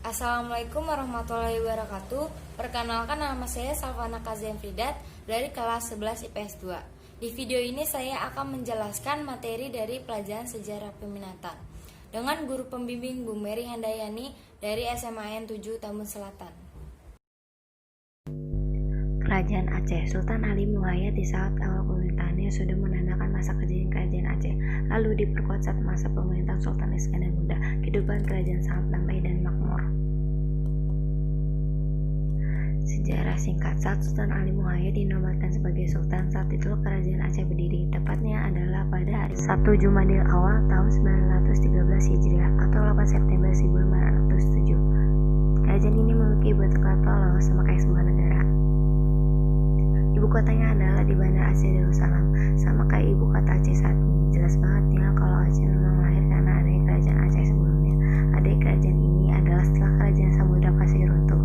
Assalamualaikum warahmatullahi wabarakatuh. Perkenalkan, nama saya Salvana Kazian Fridat dari kelas 11 IPS 2. Di video ini saya akan menjelaskan materi dari pelajaran sejarah peminatan dengan guru pembimbing Bu Mary Handayani dari SMAN 7 Tambun Selatan. Kerajaan Aceh. Sultan Ali Muhayyad di saat awal pemerintahannya sudah menandakan masa kejayaan Kerajaan Aceh, lalu diperkuat saat masa pemerintahan Sultan Iskandar Muda. Kehidupan kerajaan sangat damai dan makmur. Sejarah singkat. Saat Sultan Ali Muhayyad dinobatkan sebagai Sultan, saat itu Kerajaan Aceh berdiri. Tepatnya adalah pada hari 1 Jumadil Awal tahun 913 Hijriah atau 8 September 1507. Kerajaan ini memiliki bentuk kota luas sama kayak sebuah negara. Ibu kotanya adalah di Bandar Aceh Darussalam, sama kayak ibu kota Aceh saat ini. Jelas banget ya kalau Aceh memang lahir karena adanya kerajaan Aceh sebelumnya. Adanya kerajaan ini adalah setelah kerajaan Samudra Pasir runtuh.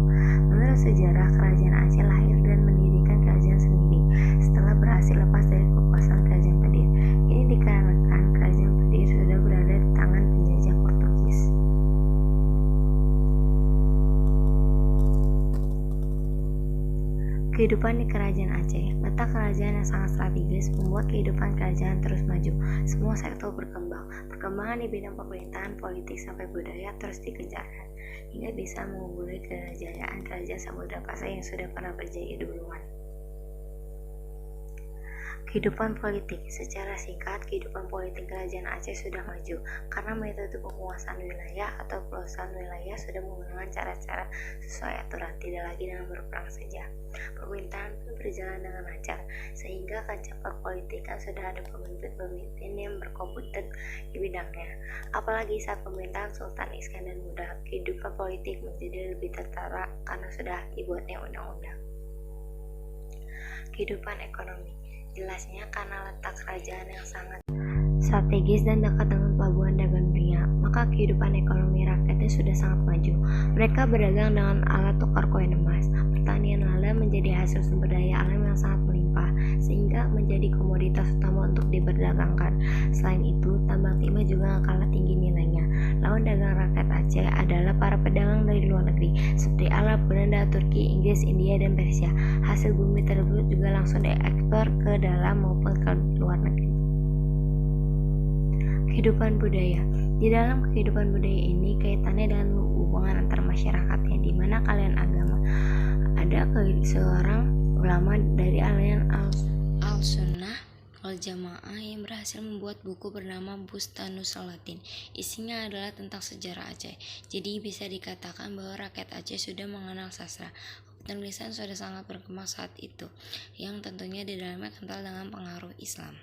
Menurut sejarah, kerajaan Aceh lahir dan mendirikan kerajaan sendiri setelah berhasil lepas dari kekuasaan kerajaan Pedir. Ini dikarenakan kerajaan Pedir sudah berada di tangan penjajah Portugis. Kehidupan di Kerajaan Aceh. Letak kerajaan yang sangat strategis membuat kehidupan kerajaan terus maju. Semua sektor berkembang. Perkembangan di bidang pemerintahan, politik, sampai budaya terus dikejarkan, hingga bisa mengungguli kejayaan kerajaan Samudra Pasir yang sudah pernah berjaya duluan. Kehidupan politik. Secara singkat, kehidupan politik kerajaan Aceh sudah maju karena metode penguasaan wilayah atau pelosaan wilayah sudah menggunakan cara-cara sesuai aturan, tidak lagi dengan berperang saja. Pemerintahan pun berjalan dengan lancar, sehingga kancah perpolitikan sudah ada pemimpin-pemimpin yang berkompeten di bidangnya. Apalagi saat pemerintahan Sultan Iskandar Muda, kehidupan politik menjadi lebih tertata karena sudah dibuatnya undang-undang. Kehidupan ekonomi. Jelasnya karena letak kerajaan yang sangat strategis dan dekat dengan pelabuhan dagang dunia, maka kehidupan ekonomi rakyatnya sudah sangat maju. Mereka berdagang dengan alat tukar koin emas. Pertanian lada menjadi hasil sumber daya alam yang sangat melimpah, sehingga menjadi komoditas utama untuk diperdagangkan. Selain itu, tambang timah juga kalah tinggi nilainya. Lawan dagang rakyat Aceh adalah para pedagang dari luar negeri, seperti Arab, Belanda, Turki, Inggris, India, dan Persia. Hasil bumi tersebut juga langsung diekspor ke dalam maupun ke luar negeri. Kehidupan budaya. Di dalam kehidupan budaya ini kaitannya dengan hubungan antar masyarakatnya, di mana kalian agama. Ada seorang ulama dari aliran Al-Sunnah Wal-Jamaah yang berhasil membuat buku bernama Bustanus Salatin. Isinya adalah tentang sejarah Aceh. Jadi bisa dikatakan bahwa rakyat Aceh sudah mengenal sastra. Penulisan sudah sangat berkembang saat itu, yang tentunya di dalamnya kental dengan pengaruh Islam.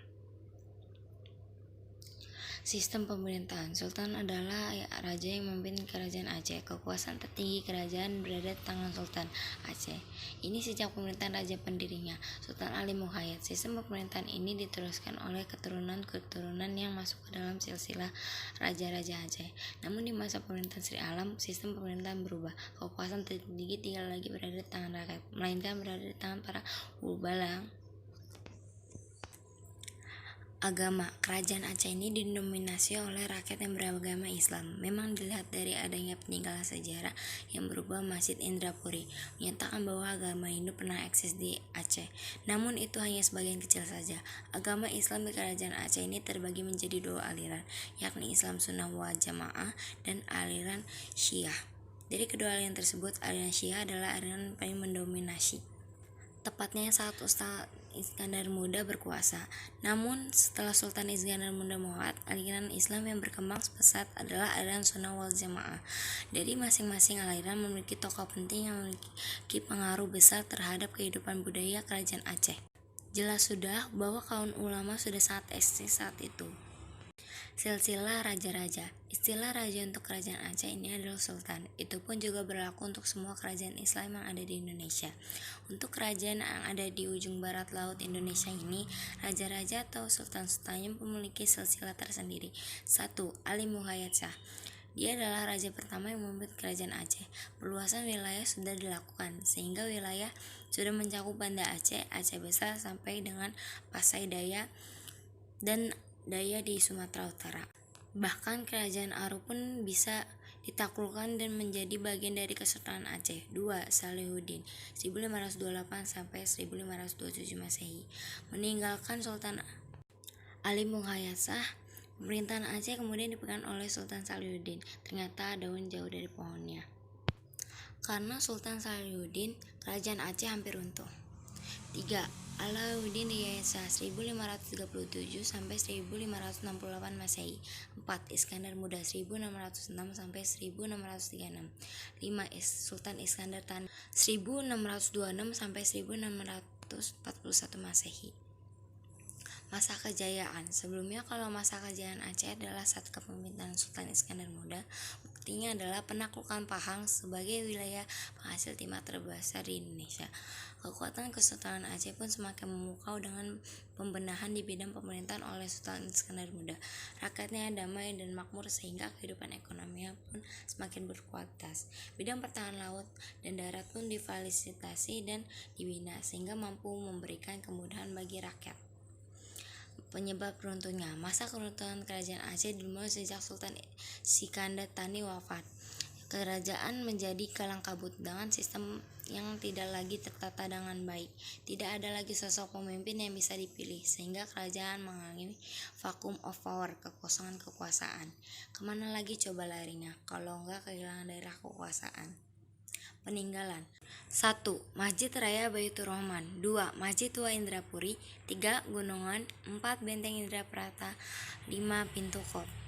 Sistem pemerintahan. Sultan adalah raja yang memimpin kerajaan Aceh. Kekuasaan tertinggi kerajaan berada di tangan Sultan Aceh. Ini sejak pemerintahan raja pendirinya, Sultan Ali Muhayyad. Sistem pemerintahan ini diteruskan oleh keturunan-keturunan yang masuk ke dalam silsilah raja-raja Aceh. Namun di masa pemerintahan Sri Alam, sistem pemerintahan berubah. Kekuasaan tertinggi tidak lagi berada di tangan rakyat, melainkan berada di tangan para Wubalang. Agama. Kerajaan Aceh ini didominasi oleh rakyat yang beragama Islam. Memang dilihat dari adanya peninggalan sejarah yang berupa Masjid Indrapuri menyatakan bahwa agama Hindu pernah eksis di Aceh. Namun itu hanya sebagian kecil saja. Agama Islam di Kerajaan Aceh ini terbagi menjadi dua aliran, yakni Islam Sunnah wal Jamaah dan aliran Syiah. Dari kedua aliran tersebut, aliran Syiah adalah aliran paling mendominasi. Tepatnya saat Ustaz Iskandar Muda berkuasa. Namun setelah Sultan Iskandar Muda wafat, aliran Islam yang berkembang pesat adalah aliran Sunnah wal Jamaah. Dari masing-masing aliran memiliki tokoh penting yang memiliki pengaruh besar terhadap kehidupan budaya kerajaan Aceh. Jelas sudah bahwa kaum ulama sudah sangat eksis saat itu. Silsilah raja-raja. Istilah raja untuk kerajaan Aceh ini adalah sultan. Itu pun juga berlaku untuk semua kerajaan Islam yang ada di Indonesia. Untuk kerajaan yang ada di ujung barat laut Indonesia ini, raja-raja atau sultan-sultannya memiliki silsilah tersendiri. 1. Ali Muhayyad Shah. Dia adalah raja pertama yang memimpin kerajaan Aceh. Perluasan wilayah sudah dilakukan, sehingga wilayah sudah mencakup Banda Aceh, Aceh Besar, sampai dengan Pasai Daya dan Daya di Sumatera Utara. Bahkan kerajaan Aru pun bisa ditaklukkan dan menjadi bagian dari Kesultanan Aceh. 2. Salahuddin 1528 sampai 1527 Masehi meninggalkan Sultan Ali Muhayyasah. Pemerintahan Aceh kemudian dipegang oleh Sultan Salahuddin. Ternyata daun jauh dari pohonnya. Karena Sultan Salahuddin, kerajaan Aceh hampir runtuh. 3. Alauddin Yahya 1537 sampai 1568 Masehi. 4. Iskandar Muda 1606 sampai 1636. 5. Sultan Iskandar Tan 1626 sampai 1641 Masehi. Masa kejayaan. Sebelumnya, kalau masa kejayaan Aceh adalah saat kepemimpinan Sultan Iskandar Muda, buktinya adalah penaklukan Pahang sebagai wilayah penghasil timah terbesar di Indonesia. Kekuatan Kesultanan Aceh pun semakin memukau dengan pembenahan di bidang pemerintahan oleh Sultan Iskandar Muda. Rakyatnya damai dan makmur sehingga kehidupan ekonominya pun semakin berkualitas. Bidang pertahanan laut dan darat pun difasilitasi dan dibina sehingga mampu memberikan kemudahan bagi rakyat. Penyebab runtuhnya. Masa keruntuhan kerajaan Aceh dimulai sejak Sultan Sikandar Thani wafat. Kerajaan menjadi kalang kabut dengan sistem yang tidak lagi tertata dengan baik. Tidak ada lagi sosok pemimpin yang bisa dipilih, sehingga kerajaan mengalami vacuum of power, kekosongan kekuasaan. Kemana lagi coba larinya, kalau enggak kehilangan daerah kekuasaan. Peninggalan. 1. Masjid Raya Baitur Rahman. 2. Masjid Tua Indrapuri. 3. Gunungan. 4. Benteng Indraprata. 5. Pintu Kop.